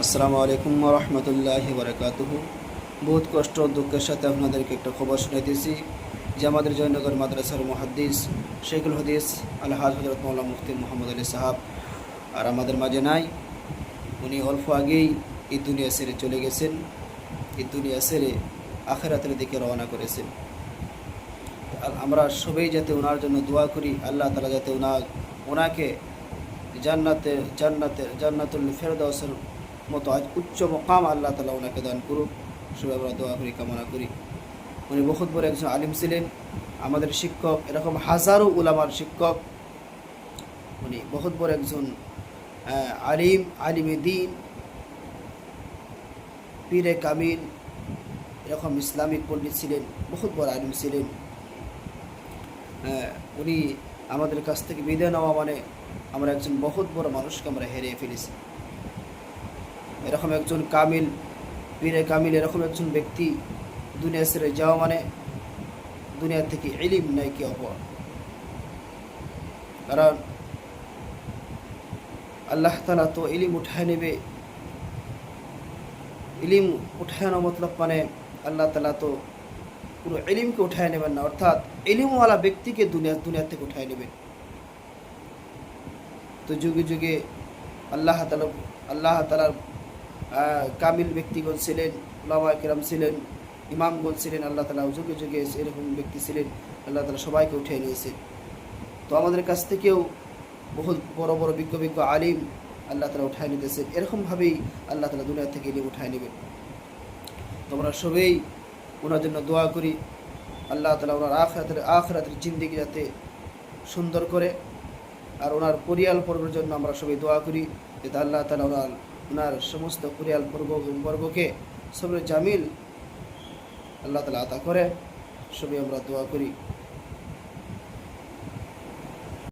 আসসালামু আলাইকুম ওয়া রাহমাতুল্লাহি ওয়া বারাকাতুহু। বহুত কষ্ট ও দুঃখের সাথে আপনাদেরকে একটা খবর শুনাইতেছি যে আমাদের জয়নগর মাদ্রাসার মুহাদ্দিস শেখুল হাদিস আলহাজ হযরত মাওলানা মুফতি মোহাম্মদ আলী সাহাব আর আমাদের মাঝে নাই। উনি অল্প আগেই এই দুনিয়া ছেড়ে চলে গেছেন। এই দুনিয়া ছেড়ে আখিরাতের দিকে রওনা করেছেন। আর আমরা সবাই যাতে ওনার জন্য দোয়া করি, আল্লাহ তাআলা যাতে ওনাকে জান্নাতুল ফেরদাউসের মতো আজ উচ্চ মকাম আল্লাহ তাআলা ওনাকে দান করুক। সবাই আমরা দোয়া করি, কামনা করি। উনি বহুত বড় একজন আলিম ছিলেন, আমাদের শিক্ষক, এরকম হাজারো উলামার শিক্ষক। উনি বহুত বড় একজন আলিমে দ্বীন, পীরে কামিল, এরকম ইসলামিক পণ্ডিত ছিলেন, বহুত বড় আলিম ছিলেন। উনি আমাদের কাছ থেকে বিদায় নেওয়া মানে আমরা একজন বহুত বড় মানুষকে আমরা হেরিয়ে ফেলেছি। এরকম একজন কামিল, পীরে কামিল, এরকম একজন ব্যক্তি দুনিয়া ছেড়ে যাওয়া মানে দুনিয়া থেকে ইলিম নাই কি হওয়া। কারণ আল্লাহ তাআলা তো ইলিম উঠায় নেবে। ইলিম উঠানো মতলব মানে আল্লাহ তাআলা তো পুরো ইলিমকে উঠায় নেবেন না, অর্থাৎ ইলিমওয়ালা ব্যক্তিকে দুনিয়া থেকে উঠায় নেবেন। তো যুগে যুগে আল্লাহ তাআলার কামিল ব্যক্তিগণ ছিলেন, উলামায়ে কেরাম ছিলেন, ইমামগণ ছিলেন। আল্লাহ তাআলা যুগে যুগে এরকম ব্যক্তি ছিলেন, আল্লাহ তাআলা সবাইকে উঠিয়ে নিয়েছেন। তো আমাদের কাছ থেকেও বহুত বড় বড় বিজ্ঞ আলিম আল্লাহ তাআলা উঠায় নিতেছেন। এরকমভাবেই আল্লাহ তাআলা দুনিয়া থেকে ইলিম উঠায় নেবেন। তোমরা সবাই ওনার জন্য দোয়া করি, আল্লাহ তাআলা ওনার আখিরাতের জিন্দেগি যাতে সুন্দর করে। আর ওনার পরিয়াল পর্বের জন্য আমরা সবাই দোয়া করি যাতে আল্লাহ তাআলা ওনার সমস্ত পরিয়াল বর্গকে সবরে জামিল আল্লাহ তাআলা আতা করে। সবাই আমরা দোয়া করি।